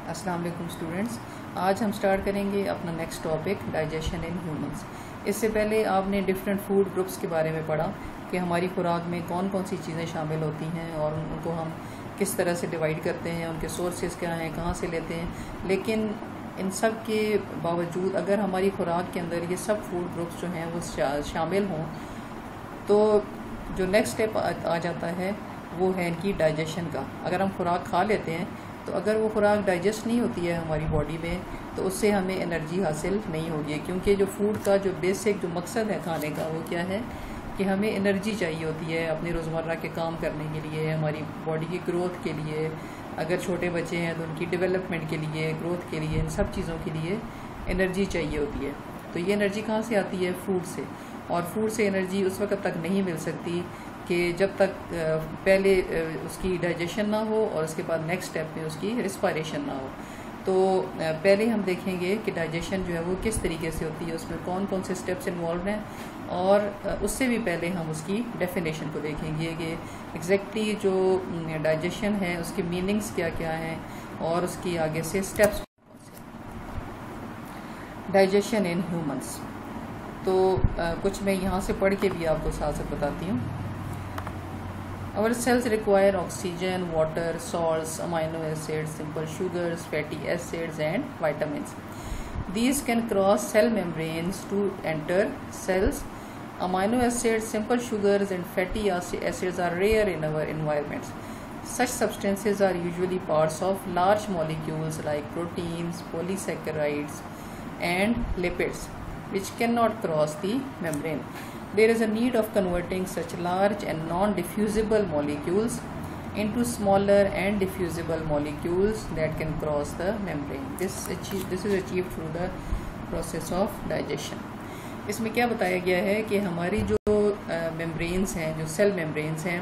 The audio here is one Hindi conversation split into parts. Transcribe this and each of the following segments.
अस्सलाम वालेकुम स्टूडेंट्स। आज हम स्टार्ट करेंगे अपना next topic digestion in humans. इससे पहले आपने डिफरेंट फूड ग्रुप्स के बारे में पढ़ा कि हमारी खुराक में कौन कौन सी चीज़ें शामिल होती हैं और उनको हम किस तरह से डिवाइड करते हैं, उनके सोर्सेज क्या हैं, कहाँ से लेते हैं। लेकिन इन सब के बावजूद अगर हमारी खुराक के अंदर ये सब फूड ग्रुप्स जो हैं वो शामिल हों तो जो नेक्स्ट स्टेप आ जाता है वो है इनकी डाइजेशन का। अगर हम खुराक खा लेते हैं तो अगर वो खुराक डाइजेस्ट नहीं होती है हमारी बॉडी में तो उससे हमें एनर्जी हासिल नहीं होगी, क्योंकि जो फूड का जो बेसिक जो मकसद है खाने का वो क्या है कि हमें एनर्जी चाहिए होती है अपने रोज़मर्रा के काम करने के लिए, हमारी बॉडी की ग्रोथ के लिए, अगर छोटे बच्चे हैं तो उनकी डेवलपमेंट के लिए, ग्रोथ के लिए, इन सब चीज़ों के लिए एनर्जी चाहिए होती है। तो ये एनर्जी कहाँ से आती है? फूड से। और फूड से एनर्जी उस वक्त तक नहीं मिल सकती कि जब तक पहले उसकी डाइजेशन ना हो और उसके बाद नेक्स्ट स्टेप में उसकी रिस्पायरेशन ना हो। तो पहले हम देखेंगे कि डाइजेशन जो है वो किस तरीके से होती है, उसमें कौन कौन से स्टेप्स इन्वॉल्व हैं, और उससे भी पहले हम उसकी डेफिनेशन को देखेंगे कि एग्जैक्टली जो डाइजेशन है उसकी मीनिंग्स क्या क्या हैं और उसकी आगे से स्टेप्स। डाइजेशन इन ह्यूमंस तो कुछ मैं यहाँ से पढ़ के भी आपको साथ साथ बताती हूँ। Our cells require oxygen, water, salts, amino acids, simple sugars, fatty acids and vitamins. These can cross cell membranes to enter cells. Amino acids, simple sugars and fatty acids are rare in our environments. Such substances are usually parts of large molecules like proteins, polysaccharides and lipids, which cannot cross the membrane. There is a need of converting such large and non-diffusible molecules into smaller and diffusible molecules that can cross the membrane. This is achieved through the process of digestion. इसमें क्या बताया गया है कि हमारी जो मेम्ब्रेन्स हैं, जो सेल मेम्ब्रेन्स हैं,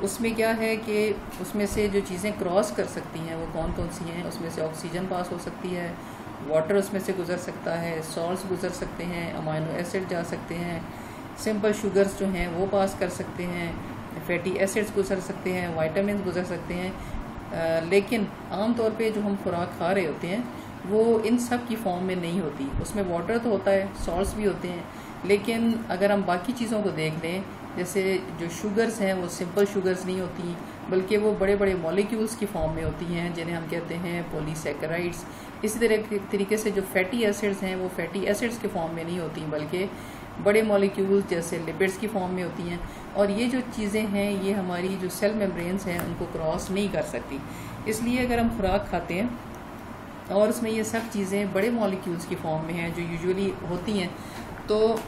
उसमें क्या है कि उसमें से जो चीज़ें क्रॉस कर सकती हैं वो कौन कौन सी हैं। उसमें से ऑक्सीजन पास हो सकती है, वाटर उसमें से गुजर सकता है, सॉल्ट्स गुजर सकते हैं, अमाइनो एसिड जा सकते हैं, सिंपल शुगर्स जो हैं वो पास कर सकते हैं, फैटी एसिड्स गुजर सकते हैं, वाइटामिन गुजर सकते हैं। लेकिन आम तौर पे जो हम खुराक खा रहे होते हैं वो इन सब की फॉर्म में नहीं होती। उसमें वाटर तो होता है, सॉल्ट्स भी होते हैं, लेकिन अगर हम बाकी चीज़ों को देख लें, जैसे जो शुगर्स हैं वो सिंपल शुगर्स नहीं होती, बल्कि वो बड़े बड़े मॉलिक्यूल्स की फॉर्म में होती हैं जिन्हें हम कहते हैं पॉलीसैकेराइड्स। इसी तरीके से जो फैटी एसिड्स हैं वो फैटी एसिड्स के फॉर्म में नहीं होती, बल्कि बड़े मॉलिक्यूल्स जैसे लिपिड्स की फॉर्म में होती हैं। और ये जो चीज़ें हैं ये हमारी जो सेल मेम्ब्रेन्स हैं उनको क्रॉस नहीं कर सकती। इसलिए अगर हम खुराक खाते हैं और उसमें ये सब चीज़ें बड़े मॉलिक्यूल्स की फॉर्म में हैं जो यूजुअली होती हैं, तो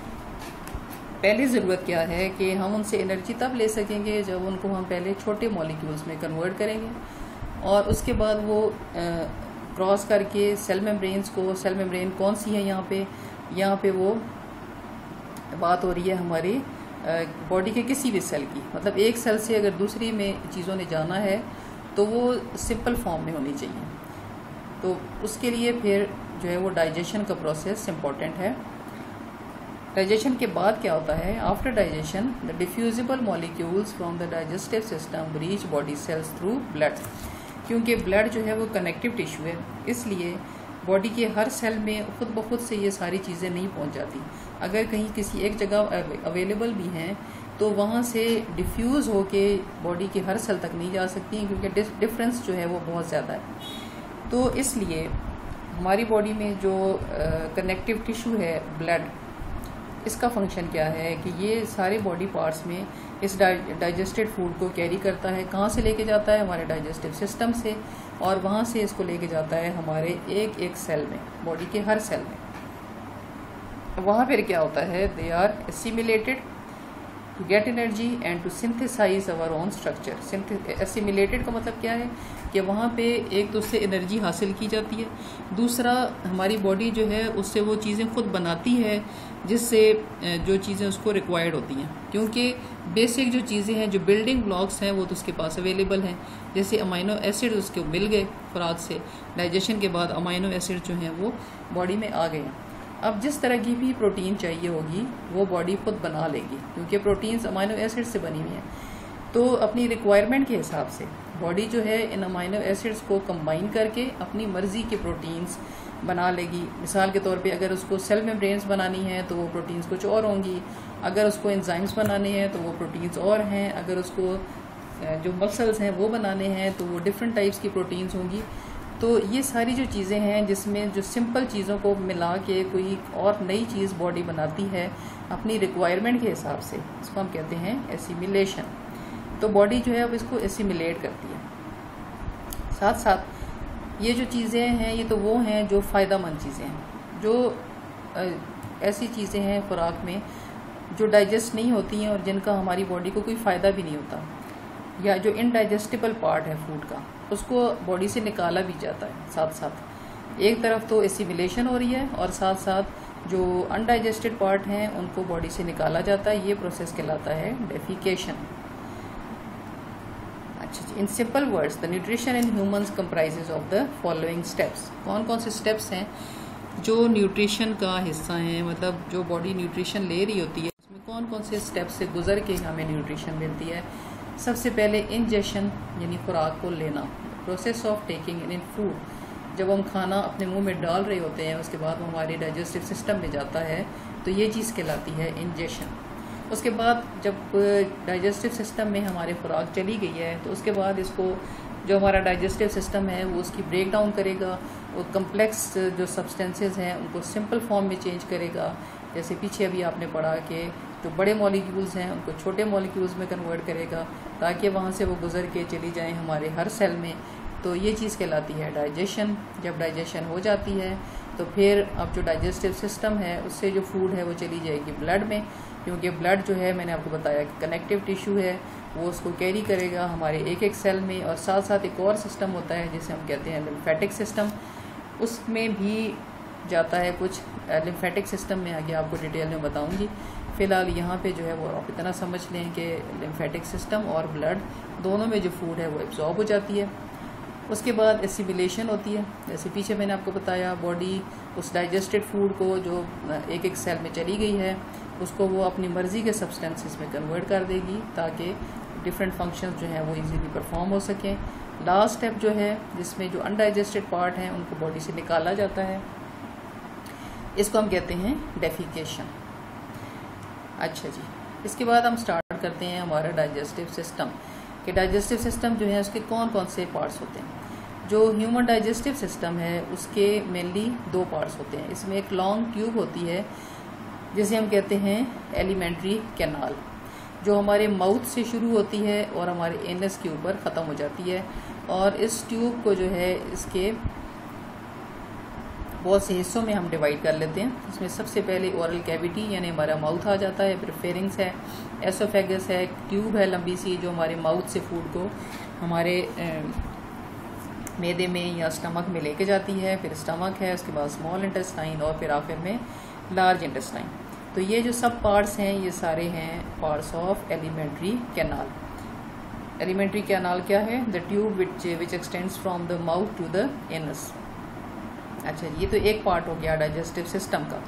पहली ज़रूरत क्या है कि हम उनसे एनर्जी तब ले सकेंगे जब उनको हम पहले छोटे मॉलिक्यूल्स में कन्वर्ट करेंगे और उसके बाद वो क्रॉस करके सेल मेम्ब्रेन्स को, सेल मेम्ब्रेन कौन सी है यहाँ पे वो बात हो रही है हमारी बॉडी के किसी भी सेल की। मतलब एक सेल से अगर दूसरी में चीज़ों ने जाना है तो वो सिंपल फॉर्म में होनी चाहिए। तो उसके लिए फिर जो है वो डाइजेशन का प्रोसेस इम्पॉर्टेंट है। डाइजेशन के बाद क्या होता है? After digestion the diffusible molecules from the digestive system reach body cells through blood. क्योंकि ब्लड जो है वो कनेक्टिव टिश्यू है, इसलिए बॉडी के हर सेल में खुद ब खुद से ये सारी चीज़ें नहीं पहुंच जाती। अगर कहीं किसी एक जगह अवेलेबल भी हैं तो वहाँ से डिफ्यूज़ होके बॉडी के हर सेल तक नहीं जा सकती, क्योंकि डिफरेंस जो है वो बहुत ज़्यादा है। तो इसलिए हमारी बॉडी में जो कनेक्टिव टिश्यू है ब्लड, इसका फंक्शन क्या है कि ये सारे बॉडी पार्ट्स में इस डाइजेस्टेड फूड को कैरी करता है। कहाँ से लेके जाता है? हमारे डाइजेस्टिव सिस्टम से, और वहाँ से इसको लेके जाता है हमारे एक एक सेल में, बॉडी के हर सेल में। वहाँ फिर क्या होता है? They are assimilated to get energy and to synthesize our own structure. Assimilated का मतलब क्या है कि वहाँ पे एक तो उससे एनर्जी हासिल की जाती है, दूसरा हमारी बॉडी जो है उससे वो चीज़ें खुद बनाती है जिससे जो चीज़ें उसको रिक्वायर्ड होती हैं। क्योंकि बेसिक जो चीज़ें हैं, जो बिल्डिंग ब्लॉक्स हैं वो तो उसके पास अवेलेबल हैं। जैसे अमाइनो एसिड उसको मिल गए खुराक से, डाइजेशन के बाद अमाइनो एसिड जो हैं वो बॉडी में आ गए। अब जिस तरह की भी प्रोटीन चाहिए होगी वो बॉडी खुद बना लेगी, क्योंकि प्रोटीन्स अमाइनो एसिड से बनी हुई हैं। तो अपनी रिक्वायरमेंट के हिसाब से बॉडी जो है इन अमाइनो एसिड्स को कंबाइन करके अपनी मर्जी के प्रोटीन्स बना लेगी। मिसाल के तौर पे अगर उसको सेल मेम्ब्रेन्स बनानी है तो वो प्रोटीन्स कुछ और होंगी, अगर उसको एंजाइम्स बनाने हैं तो वो प्रोटीन्स और हैं, अगर उसको जो मसल्स हैं वो बनाने हैं तो वो डिफरेंट टाइप्स की प्रोटीन्स होंगी। तो ये सारी जो चीज़ें हैं जिसमें जो सिंपल चीज़ों को मिला के कोई और नई चीज़ बॉडी बनाती है अपनी रिक्वायरमेंट के हिसाब से, इसको हम कहते हैं एसिमिलेशन। तो बॉडी जो है अब इसको एसिमिलेट करती है। साथ साथ ये जो चीज़ें हैं ये तो वो हैं जो फ़ायदेमंद चीज़ें हैं, जो ऐसी चीज़ें हैं खुराक में जो डाइजेस्ट नहीं होती हैं और जिनका हमारी बॉडी को कोई फ़ायदा भी नहीं होता, या जो इनडाइजेस्टिबल पार्ट है फूड का उसको बॉडी से निकाला भी जाता है। साथ साथ एक तरफ तो एसिमिलेशन हो रही है और साथ साथ जो अनडाइजेस्टेड पार्ट हैं उनको बॉडी से निकाला जाता है। ये प्रोसेस कहलाता है डेफिकेशन। अच्छा जी, in simple words the nutrition in humans comprises of the following steps. कौन कौन से स्टेप्स हैं जो न्यूट्रिशन का हिस्सा हैं, मतलब जो बॉडी न्यूट्रिशन ले रही होती है उसमें कौन कौन से स्टेप्स से गुजर के हमें न्यूट्रिशन मिलती है। सबसे पहले इंजेशन यानी खुराक को लेना, process of taking in food. जब हम खाना अपने मुंह में डाल रहे होते हैं उसके बाद वो हमारे डाइजेस्टिव सिस्टम में जाता है तो ये चीज़ कहलाती है इंजेशन। उसके बाद जब डाइजेस्टिव सिस्टम में हमारे खुराक चली गई है तो उसके बाद इसको जो हमारा डाइजेस्टिव सिस्टम है वो उसकी ब्रेक डाउन करेगा, वो कम्प्लेक्स जो सब्सटेंसेस हैं उनको सिंपल फॉर्म में चेंज करेगा। जैसे पीछे अभी आपने पढ़ा कि जो बड़े मॉलिक्यूल्स हैं उनको छोटे मॉलिक्यूल्स में कन्वर्ट करेगा ताकि वहाँ से वो गुजर के चली जाएं हमारे हर सेल में। तो ये चीज़ कहलाती है डाइजेशन। जब डाइजेशन हो जाती है तो फिर अब जो डाइजेस्टिव सिस्टम है उससे जो फूड है वो चली जाएगी ब्लड में, क्योंकि ब्लड जो है मैंने आपको बताया कि कनेक्टिव टिश्यू है, वो उसको कैरी करेगा हमारे एक एक सेल में। और साथ साथ एक और सिस्टम होता है जिसे हम कहते हैं लिम्फेटिक सिस्टम, उसमें भी जाता है कुछ। लिम्फेटिक सिस्टम में आगे आपको डिटेल में बताऊंगी। फ़िलहाल यहाँ पे जो है वो आप इतना समझ लें कि लिम्फेटिक सिस्टम और ब्लड दोनों में जो फूड है वो एब्जॉर्ब हो जाती है। उसके बाद एसिमिलेशन होती है। जैसे पीछे मैंने आपको बताया बॉडी उस डाइजेस्टेड फूड को जो एक एक सेल में चली गई है उसको वो अपनी मर्ज़ी के सब्सटेंसेस में कन्वर्ट कर देगी ताकि डिफरेंट फंक्शंस जो हैं वो इजीली परफॉर्म हो सकें। लास्ट स्टेप जो है जिसमें जो अनडाइजेस्टेड पार्ट हैं उनको बॉडी से निकाला जाता है, इसको हम कहते हैं डेफिकेशन। अच्छा जी, इसके बाद हम स्टार्ट करते हैं हमारा डाइजेस्टिव सिस्टम कि डाइजेस्टिव सिस्टम जो है उसके कौन कौन से पार्ट्स होते हैं। जो ह्यूमन डाइजेस्टिव सिस्टम है उसके मेनली दो पार्ट्स होते हैं। इसमें एक लॉन्ग ट्यूब होती है जिसे हम कहते हैं एलिमेंट्री कैनाल, जो हमारे माउथ से शुरू होती है और हमारे एनस के ऊपर ख़त्म हो जाती है। और इस ट्यूब को जो है इसके बहुत से हिस्सों में हम डिवाइड कर लेते हैं। इसमें सबसे पहले ओरल कैविटी यानी हमारा माउथ आ जाता है, फिर फेरिंग्स है, एसोफेगस है, ट्यूब है लंबी सी जो हमारे माउथ से फूड को हमारे मैदे में या स्टमक में लेके जाती है, फिर स्टमक है, उसके बाद स्मॉल इंटेस्टाइन और फिर आखिर में लार्ज इंटेस्टाइन। तो ये जो सब पार्ट्स हैं ये सारे हैं parts of elementary canal. Elementary canal क्या है? The tube which extends from the mouth to the anus. अच्छा, ये तो एक पार्ट हो गया डाइजेस्टिव सिस्टम का।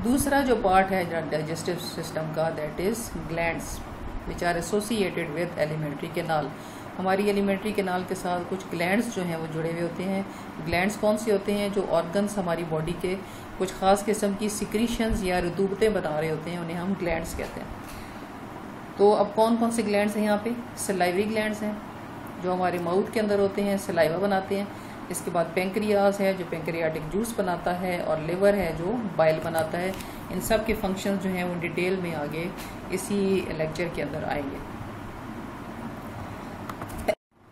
दूसरा जो पार्ट है डाइजेस्टिव सिस्टम का that is glands which are associated with elementary canal. हमारी एलिमेंट्री कैनाल के साथ कुछ ग्लैंड्स जो हैं वो जुड़े हुए होते हैं। ग्लैंड्स कौन से होते हैं? जो ऑर्गन्स हमारी बॉडी के कुछ ख़ास किस्म की सिक्रीशंस या रतूबतें बना रहे होते हैं उन्हें हम ग्लैंड्स कहते हैं। तो अब कौन कौन से ग्लैंड्स हैं यहाँ पे? सलाइवरी ग्लैंड्स हैं जो हमारे माउथ के अंदर होते हैं, सलाइवा बनाते हैं। इसके बाद पेंक्रियाज है जो पेंक्रियाटिक जूस बनाता है, और लिवर है जो बाइल बनाता है। इन सब के फंक्शंस जो हैं वो डिटेल में आगे इसी लेक्चर के अंदर आएंगे।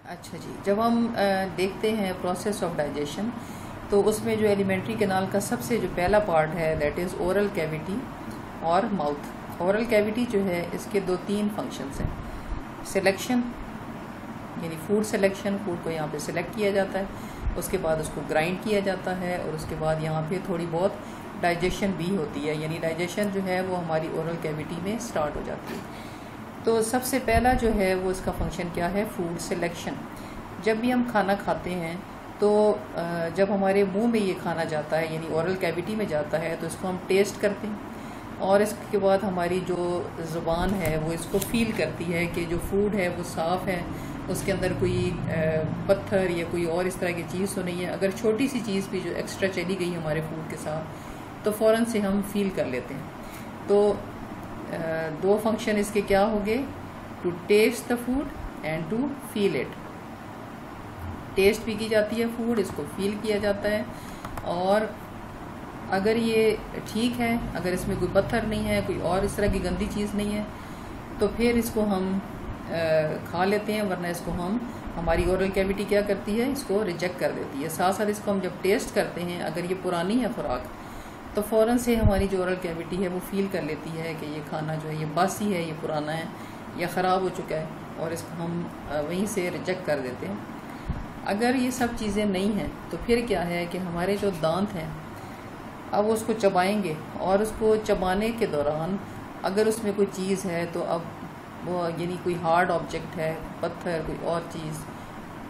अच्छा जी, जब हम देखते हैं प्रोसेस ऑफ डाइजेशन तो उसमें जो एलिमेंट्री कैनाल का सबसे जो पहला पार्ट है दैट इज़ ओरल कैविटी और माउथ। ओरल कैविटी जो है इसके दो तीन फंक्शंस हैं। सिलेक्शन यानी फूड सिलेक्शन, फूड को यहाँ पे सिलेक्ट किया जाता है, उसके बाद उसको ग्राइंड किया जाता है और उसके बाद यहाँ पे थोड़ी बहुत डाइजेशन भी होती है, यानी डाइजेशन जो है वो हमारी ओरल कैविटी में स्टार्ट हो जाती है। तो सबसे पहला जो है वो इसका फंक्शन क्या है? Food selection. जब भी हम खाना खाते हैं तो जब हमारे मुंह में ये खाना जाता है यानी ओरल कैविटी में जाता है तो इसको हम टेस्ट करते हैं और इसके बाद हमारी जो ज़ुबान है वो इसको फील करती है कि जो फूड है वो साफ़ है उसके अंदर कोई पत्थर या कोई और इस तरह की चीज़ तो नहीं है। अगर छोटी सी चीज़ भी जो एक्स्ट्रा चली गई हमारे फूड के साथ तो फ़ौरन से हम फील कर लेते हैं। तो दो फंक्शन इसके क्या हो गए, to taste the food and to feel it. Taste भी की जाती है फूड, इसको फील किया जाता है, और अगर ये ठीक है, अगर इसमें कोई पत्थर नहीं है, कोई और इस तरह की गंदी चीज़ नहीं है, तो फिर इसको हम खा लेते हैं, वरना इसको हमारी ओरल कैविटी क्या करती है, इसको रिजेक्ट कर देती है। साथ साथ इसको हम जब टेस्ट करते हैं, अगर ये पुरानी है खुराक, तो फ़ौरन से हमारी जो ओरल कैविटी है वो फील कर लेती है कि ये खाना जो है ये बासी है, ये पुराना है या ख़राब हो चुका है, और इसको हम वहीं से रिजेक्ट कर देते हैं। अगर ये सब चीज़ें नहीं हैं तो फिर क्या है कि हमारे जो दांत हैं अब उसको चबाएंगे, और उसको चबाने के दौरान अगर उसमें कोई चीज़ है तो अब वो यानी कोई हार्ड ऑब्जेक्ट है, पत्थर, कोई और चीज़,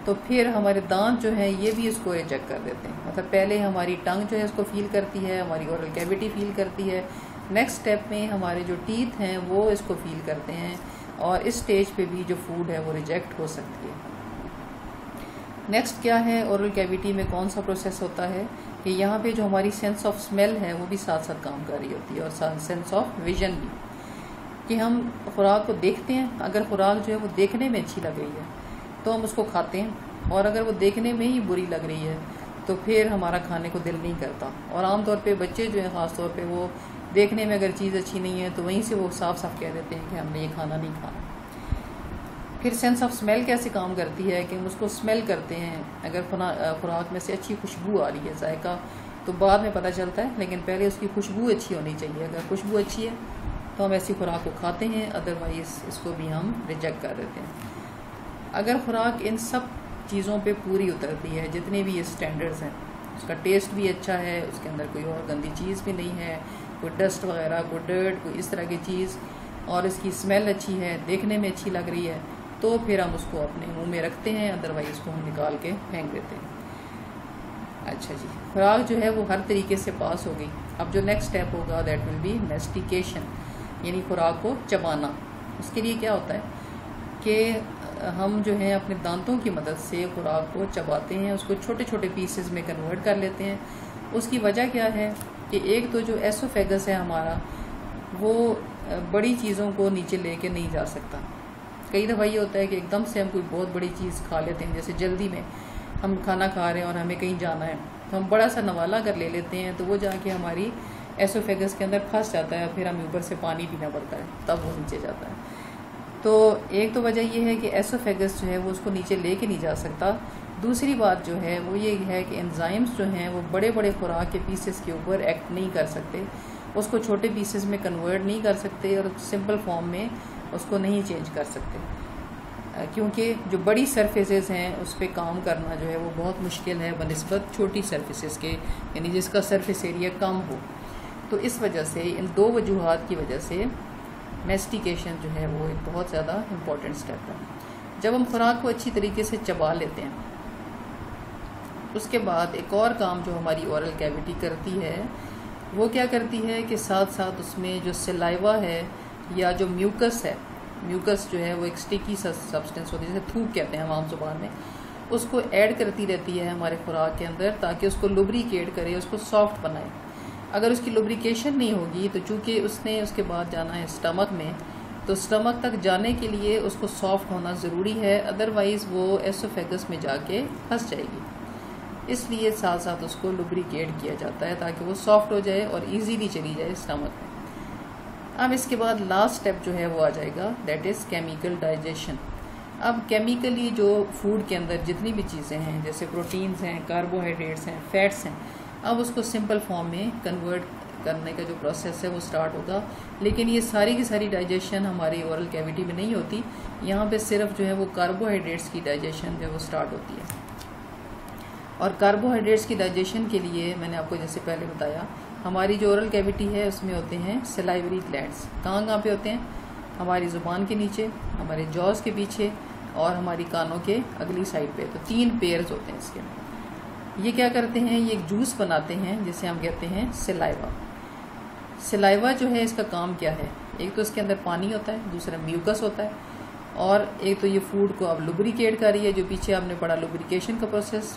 तो फिर हमारे दांत जो है ये भी इसको रिजेक्ट कर देते हैं। मतलब पहले हमारी टंग जो है इसको फील करती है, हमारी ओरल कैविटी फील करती है, नेक्स्ट स्टेप में हमारे जो टीथ हैं वो इसको फील करते हैं, और इस स्टेज पे भी जो फूड है वो रिजेक्ट हो सकती है। नेक्स्ट क्या है, ओरल कैविटी में कौन सा प्रोसेस होता है कि यहाँ पे जो हमारी सेंस ऑफ स्मेल है वो भी साथ साथ काम कर रही होती है, और सेंस ऑफ विजन भी, कि हम खुराक को देखते हैं। अगर खुराक जो है वो देखने में अच्छी लग रही है तो हम उसको खाते हैं, और अगर वो देखने में ही बुरी लग रही है तो फिर हमारा खाने को दिल नहीं करता। और आमतौर पे बच्चे जो हैं ख़ास तौर पे, वो देखने में अगर चीज़ अच्छी नहीं है तो वहीं से वो साफ साफ कह देते हैं कि हमने ये खाना नहीं खाना। फिर सेंस ऑफ स्मेल कैसे काम करती है कि हम उसको स्मेल करते हैं, अगर खुराक में से अच्छी खुशबू आ रही है, जायका तो बाद में पता चलता है, लेकिन पहले उसकी खुशबू अच्छी होनी चाहिए। अगर खुशबू अच्छी है तो हम ऐसी खुराक को खाते हैं, अदरवाइज़ इसको भी हम रिजेक्ट कर देते हैं। अगर खुराक इन सब चीज़ों पे पूरी उतरती है, जितने भी ये स्टैंडर्ड्स हैं, उसका टेस्ट भी अच्छा है, उसके अंदर कोई और गंदी चीज़ भी नहीं है, कोई डस्ट वगैरह, कोई डर्ट, कोई इस तरह की चीज़, और इसकी स्मेल अच्छी है, देखने में अच्छी लग रही है, तो फिर हम उसको अपने मुंह में रखते हैं, अदरवाइज़ उसको हम निकाल के फेंक देते हैं। अच्छा जी, खुराक जो है वो हर तरीके से पास हो गई। अब जो नेक्स्ट स्टेप होगा दैट विल बी मैस्टिकेशन, यानी खुराक को चबाना। उसके लिए क्या होता है कि हम जो है अपने दांतों की मदद से खुराक को चबाते हैं, उसको छोटे छोटे पीसेस में कन्वर्ट कर लेते हैं। उसकी वजह क्या है कि एक तो जो एसोफेगस है हमारा, वो बड़ी चीज़ों को नीचे लेके नहीं जा सकता। कई दफ़ा ये होता है कि एकदम से हम कोई बहुत बड़ी चीज़ खा लेते हैं, जैसे जल्दी में हम खाना खा रहे हैं और हमें कहीं जाना है, तो हम बड़ा सा नवाला अगर ले लेते हैं तो वो जाके हमारी एसोफेगस के अंदर फंस जाता है, फिर हमें ऊपर से पानी पीना पड़ता है, तब वो नीचे जाता है। तो एक तो वजह ये है कि एसोफेगस जो है वो उसको नीचे लेके नहीं जा सकता। दूसरी बात जो है वो ये है कि एंजाइम्स जो हैं वो बड़े बड़े खुराक के पीसेस के ऊपर एक्ट नहीं कर सकते, उसको छोटे पीसेस में कन्वर्ट नहीं कर सकते, और सिंपल फॉर्म में उसको नहीं चेंज कर सकते, क्योंकि जो बड़ी सरफेसेस हैं उस पर काम करना जो है वो बहुत मुश्किल है बनिस्बत छोटी सरफेसेस के, यानी जिसका सरफेस एरिया कम हो। तो इस वजह से, इन दो वजूहात की वजह से मैस्टिकेशन जो है वो एक बहुत ज़्यादा इम्पॉर्टेंट स्टेप है। जब हम खुराक को अच्छी तरीके से चबा लेते हैं, उसके बाद एक और काम जो हमारी ओरल कैविटी करती है वो क्या करती है कि साथ साथ उसमें जो सलाइवा है या जो म्यूकस है, म्यूकस जो है वो एक स्टिकी सब्सटेंस होती है, जैसे थूक कहते हैं हम आम ज़ुबान में, उसको ऐड करती रहती है हमारे खुराक के अंदर, ताकि उसको लुब्रिकेट करे, उसको सॉफ्ट बनाए। अगर उसकी लुब्रिकेशन नहीं होगी तो चूँकि उसने उसके बाद जाना है स्टमक में, तो स्टमक तक जाने के लिए उसको सॉफ्ट होना ज़रूरी है, अदरवाइज़ वो एसोफेगस में जाके फंस जाएगी। इसलिए साथ साथ उसको लुब्रिकेट किया जाता है ताकि वो सॉफ्ट हो जाए और इजीली चली जाए स्टमक में। अब इसके बाद लास्ट स्टेप जो है वो आ जाएगा, दैट इज़ केमिकल डाइजेशन। अब केमिकली जो फूड के अंदर जितनी भी चीज़ें हैं, जैसे प्रोटीन्स हैं, कार्बोहाइड्रेट्स हैं, फैट्स हैं, अब उसको सिंपल फॉर्म में कन्वर्ट करने का जो प्रोसेस है वो स्टार्ट होगा। लेकिन ये सारी की सारी डाइजेशन हमारी ओरल कैविटी में नहीं होती, यहाँ पे सिर्फ जो है वो कार्बोहाइड्रेट्स की डाइजेशन जो है वो स्टार्ट होती है। और कार्बोहाइड्रेट्स की डाइजेशन के लिए मैंने आपको जैसे पहले बताया, हमारी जो ओरल कैविटी है उसमें होते हैं सलाइवरी ग्लैंड्स। कहाँ पे होते हैं? हमारी ज़ुबान के नीचे, हमारे जॉस के पीछे और हमारी कानों के अगली साइड पे। तो 3 पेयर्स होते हैं इसके। ये क्या करते हैं, ये एक जूस बनाते हैं जिसे हम कहते हैं सलाइवा। सलाइवा जो है इसका काम क्या है, एक तो इसके अंदर पानी होता है, दूसरा म्यूकस होता है, और एक तो ये फूड को अब लुब्रिकेट कर रही है, जो पीछे आपने पढ़ा लुब्रिकेशन का प्रोसेस।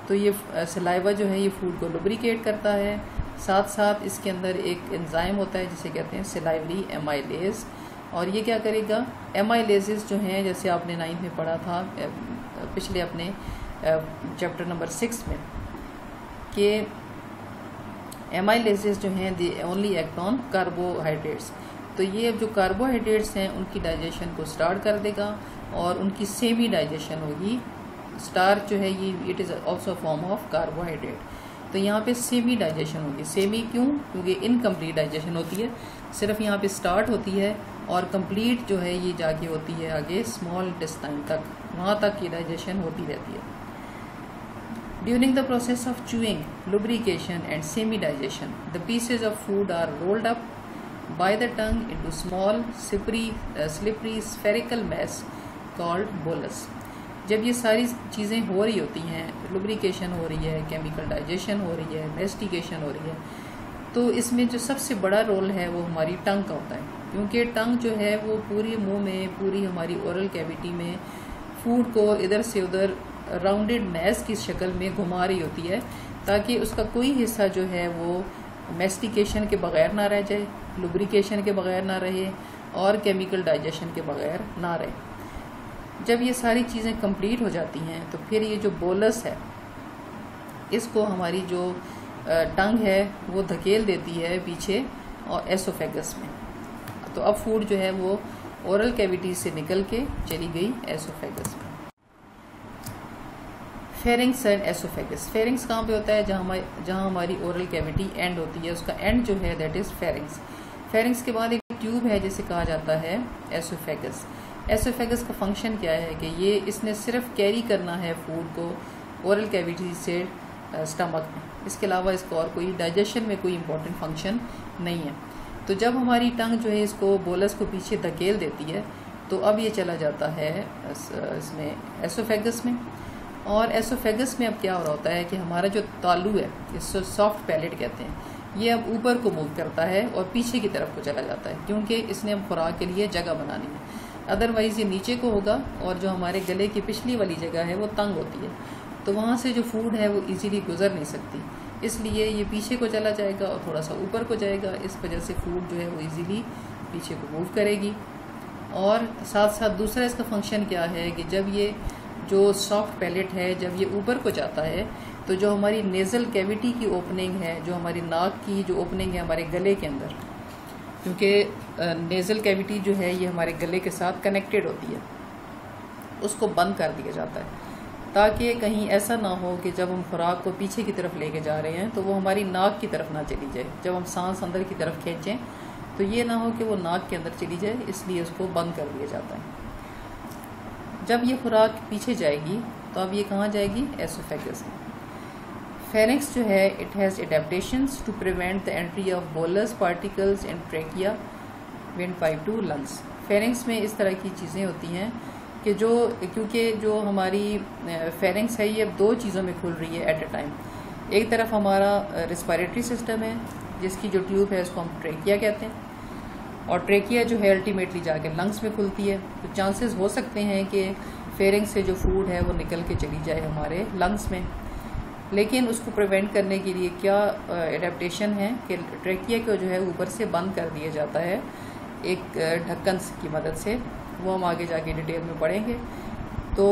तो ये सलाइवा जो है ये फूड को लुब्रिकेट करता है। साथ साथ इसके अंदर एक एंजाइम होता है जिसे कहते हैं सलाइवरी एमाइलेज, और ये क्या करेगा, एमाइलेजेस जो हैं, जैसे आपने 9th में पढ़ा था पिछले अपने चैप्टर नंबर 6 में, कि एमाइलेजेस जो हैं they only act on carbohydrates. तो ये अब जो कार्बोहाइड्रेट्स हैं उनकी डाइजेशन को स्टार्ट कर देगा और उनकी सेमी डाइजेशन होगी। स्टार्च जो है ये it is also form of carbohydrate. तो यहाँ पे सेमी डाइजेशन होगी। सेमी क्यों? क्योंकि इनकम्प्लीट डाइजेशन होती है, सिर्फ यहाँ पे स्टार्ट होती है और कंप्लीट जो है ये जाके होती है आगे स्मॉल इंटेस्टाइन तक, वहाँ तक ये डाइजेशन होती रहती है। During the process of chewing, lubrication and semi-digestion, the pieces of food are rolled up by the tongue into small, slippery spherical mass called bolus. जब ये सारी चीज़ें हो रही होती हैं, lubrication हो रही है, chemical digestion हो रही है, mastication हो रही है, तो इसमें जो सबसे बड़ा रोल है वो हमारी टंग का होता है, क्योंकि टंग जो है वो पूरी मुंह में, पूरी हमारी ओरल कैविटी में फूड को इधर से उधर राउंडेड मैस की शक्ल में घुमा रही होती है, ताकि उसका कोई हिस्सा जो है वो मेस्टिकेशन के बगैर ना रह जाए, लुब्रिकेशन के बगैर ना रहे और केमिकल डाइजेशन के बगैर ना रहे। जब ये सारी चीज़ें कंप्लीट हो जाती हैं तो फिर ये जो बोलस है इसको हमारी जो टंग है वो धकेल देती है पीछे और एसोफेगस में। तो अब फूड जो है वो ओरल कैविटी से निकल के चली गई एसोफेगस में। Pharynx and oesophagus. फेरिंग्स कहाँ पे होता है? जहाँ हमारी ओरल कैविटी एंड होती है, उसका एंड जो है दैट इज़ फेरिंग्स। फेरिंग्स के बाद एक ट्यूब है जिसे कहा जाता है एसोफेगस। एसोफेगस का फंक्शन क्या है कि ये इसने सिर्फ कैरी करना है फूड को ओरल कैविटी से स्टमक में, इसके अलावा इसका और कोई डाइजेशन में कोई इंपॉर्टेंट फंक्शन नहीं है। तो जब हमारी टंग जो है इसको बोलस को पीछे धकेल देती है तो अब ये चला जाता है इसमें एसोफेगस में। और एसोफेगस में अब क्या हो रहा होता है कि हमारा जो तालू है, इसको सॉफ्ट पैलेट कहते हैं, ये अब ऊपर को मूव करता है और पीछे की तरफ को चला जाता है, क्योंकि इसने अब खुराक के लिए जगह बनानी है। अदरवाइज़ ये नीचे को होगा और जो हमारे गले की पिछली वाली जगह है वो तंग होती है, तो वहाँ से जो फूड है वो इजीली गुजर नहीं सकती, इसलिए ये पीछे को चला जाएगा और थोड़ा सा ऊपर को जाएगा। इस वजह से फूड जो है वो इजीली पीछे को मूव करेगी। और साथ साथ दूसरा इसका फंक्शन क्या है कि जब ये जो सॉफ्ट पैलेट है जब ये ऊपर को जाता है तो जो हमारी नेज़ल कैविटी की ओपनिंग है, जो हमारी नाक की जो ओपनिंग है हमारे गले के अंदर, क्योंकि नेज़ल कैविटी जो है ये हमारे गले के साथ कनेक्टेड होती है, उसको बंद कर दिया जाता है, ताकि कहीं ऐसा ना हो कि जब हम खुराक को पीछे की तरफ लेके जा रहे हैं तो वो हमारी नाक की तरफ ना चली जाए। जब हम सांस अंदर की तरफ खींचें तो ये ना हो कि वो नाक के अंदर चली जाए, इसलिए उसको बंद कर दिया जाता है। जब ये खुराक पीछे जाएगी तो अब ये कहाँ जाएगी? एसोफेगस में। फेरिंग्स जो है it has adaptations to prevent the entry of bolus particles in trachea wind pipe to lungs. Pharynx में इस तरह की चीज़ें होती हैं कि क्योंकि जो हमारी फेरिंग्स है ये अब दो चीज़ों में खुल रही है एट अ टाइम। एक तरफ हमारा रेस्पिरेटरी सिस्टम है जिसकी जो ट्यूब है उसको हम ट्रेकिया कहते हैं, और ट्रेकिया जो है अल्टीमेटली जाके लंग्स में खुलती है। तो चांसेस हो सकते हैं कि फेरिंग से जो फूड है वो निकल के चली जाए हमारे लंग्स में, लेकिन उसको प्रिवेंट करने के लिए क्या एडेप्टेशन है कि ट्रेकिया को जो है ऊपर से बंद कर दिया जाता है एक ढक्कन की मदद से, वो हम आगे जाके डिटेल में पढ़ेंगे। तो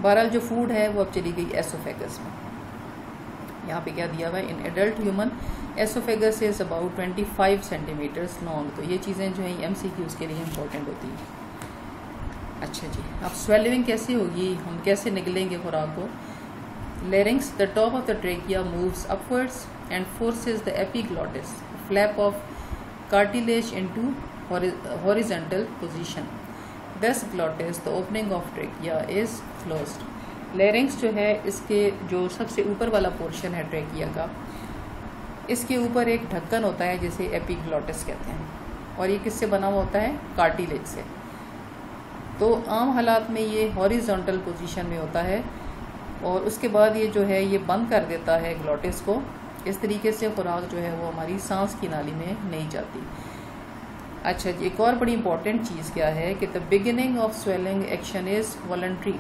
बहरहाल जो फूड है वो अब चली गई एसोफेगस में। यहाँ पे क्या दिया हुआ है? In adult human oesophagus is about 25 centimetres long. तो ये चीज़ें जो हैं MCQs के लिए इम्पोर्टेंट होती हैं। अच्छा जी, अब स्वेलिंग कैसे होगी, हम कैसे निकलेंगे खुराक को? Larynx, the top of the trachea moves upwards and forces the epiglottis flap of cartilage into horizontal position. Thus glottis the opening of trachea is closed. Larynx जो है इसके जो सबसे ऊपर वाला पोर्शन है ट्रेकिया का, इसके ऊपर एक ढक्कन होता है जिसे एपिग्लॉटिस कहते हैं, और ये किससे बना हुआ होता है? कार्टिलेज से। तो आम हालात में ये हॉरिजॉन्टल पोजीशन में होता है और उसके बाद ये जो है ये बंद कर देता है ग्लॉटिस को। इस तरीके से खुराक जो है वो हमारी सांस की नाली में नहीं जाती। अच्छा जी, एक और बड़ी इंपॉर्टेंट चीज़ क्या है कि the beginning of swelling action is voluntary,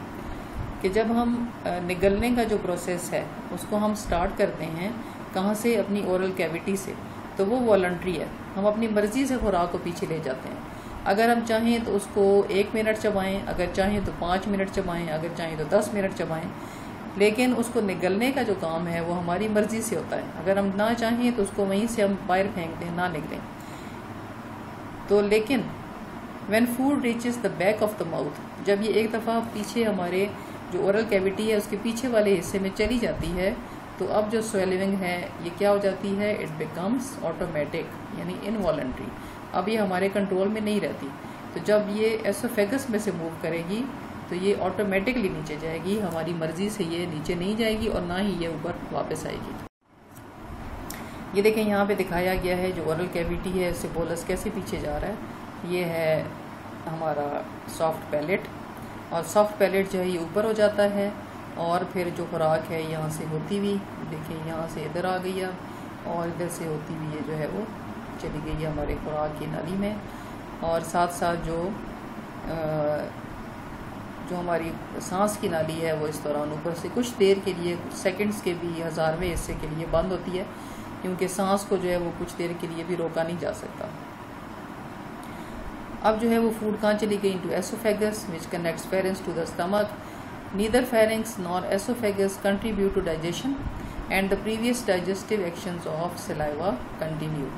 कि जब हम निगलने का जो प्रोसेस है उसको हम स्टार्ट करते हैं कहाँ से, अपनी ओरल कैविटी से, तो वो वॉलंट्री है। हम अपनी मर्ज़ी से खुराक को पीछे ले जाते हैं। अगर हम चाहें तो उसको 1 मिनट चबाएं, अगर चाहें तो 5 मिनट चबाएं, अगर चाहें तो 10 मिनट चबाएं, लेकिन उसको निगलने का जो काम है वो हमारी मर्ज़ी से होता है। अगर हम ना चाहें तो उसको वहीं से हम बाहर फेंक दें, ना निकलें। तो लेकिन when food reaches the back of the mouth, जब ये एक दफ़ा पीछे हमारे जो ओरल कैविटी है उसके पीछे वाले हिस्से में चली जाती है, तो अब जो स्वेलिंग है ये क्या हो जाती है, इट बिकम्स ऑटोमेटिक, यानी इनवॉलंट्री। अब ये हमारे कंट्रोल में नहीं रहती। तो जब ये एसोफेगस में से मूव करेगी तो ये ऑटोमेटिकली नीचे जाएगी, हमारी मर्जी से ये नीचे नहीं जाएगी और ना ही ये ऊपर वापस आएगी। ये देखें यहाँ पे दिखाया गया है जो ओरल कैविटी है उससे बोलस कैसे पीछे जा रहा है। ये है हमारा सॉफ्ट पैलेट, और सॉफ्ट पैलेट जो है ये ऊपर हो जाता है, और फिर जो खुराक है यहाँ से होती हुई, देखिए यहाँ से इधर आ गई है और इधर से होती हुई ये जो है वो चली गई है हमारे खुराक की नाली में। और साथ साथ जो हमारी सांस की नाली है वो इस दौरान ऊपर से कुछ देर के लिए, कुछ सेकंड्स के भी 1000वें हिस्से के लिए बंद होती है, क्योंकि सांस को जो है वो कुछ देर के लिए भी रोका नहीं जा सकता। अब जो है वो फूड कहाँ चली गई, into oesophagus which connects pharynx to the stomach. Neither pharynx nor oesophagus contribute to digestion and the previous digestive actions of saliva continue.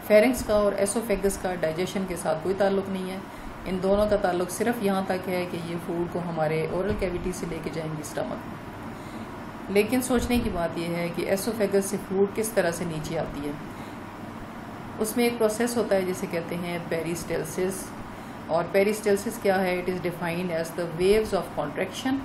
Pharynx का और एसोफेगस का डाइजेशन के साथ कोई ताल्लुक नहीं है, इन दोनों का ताल्लुक सिर्फ यहाँ तक है कि ये फूड को हमारे ओरल कैविटी से लेके जाएंगी स्टमक में। लेकिन सोचने की बात यह है कि एसोफेगस से फूड किस तरह से नीचे आती है। उसमें एक प्रोसेस होता है जिसे कहते हैं पेरिस्टेल्सिस, और पेरिस्टेल्सिस क्या है, it is defined as the waves of contraction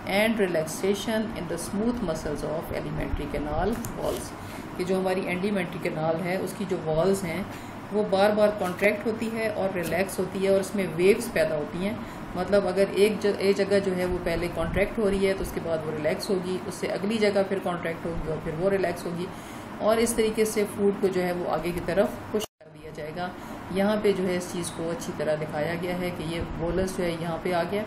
and relaxation in the smooth muscles of elementary canal walls. कि जो हमारी एलिमेंट्री कैनाल है उसकी जो वॉल्स हैं वो बार बार कॉन्ट्रैक्ट होती है और रिलैक्स होती है, और उसमें वेव्स पैदा होती हैं। मतलब अगर एक जगह जो है वो पहले कॉन्ट्रैक्ट हो रही है तो उसके बाद वो रिलैक्स होगी, उससे अगली जगह फिर कॉन्ट्रैक्ट होगी और फिर वो रिलैक्स होगी, और इस तरीके से फूड को जो है वो आगे की तरफ पुश कर दिया जाएगा। यहाँ पे जो है इस चीज़ को अच्छी तरह दिखाया गया है कि ये बोलस जो है यहाँ पे आ गया।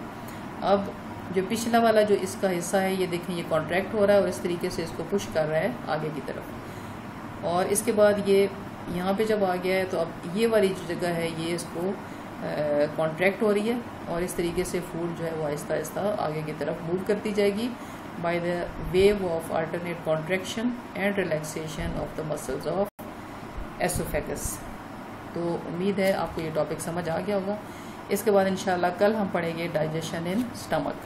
अब जो पिछला वाला जो इसका हिस्सा है ये देखें, ये कॉन्ट्रैक्ट हो रहा है और इस तरीके से इसको पुश कर रहा है आगे की तरफ। और इसके बाद ये यहाँ पे जब आ गया है तो अब ये वाली जो जगह है ये इसको कॉन्ट्रैक्ट हो रही है, और इस तरीके से फूड जो है वो आहिस्ता आहिस्ता आगे की तरफ मूव करती जाएगी by the wave of alternate contraction and relaxation of the muscles of oesophagus. तो उम्मीद है आपको ये टॉपिक समझ आ गया होगा। इसके बाद इंशाल्लाह कल हम पढ़ेंगे डाइजेशन इन स्टमक।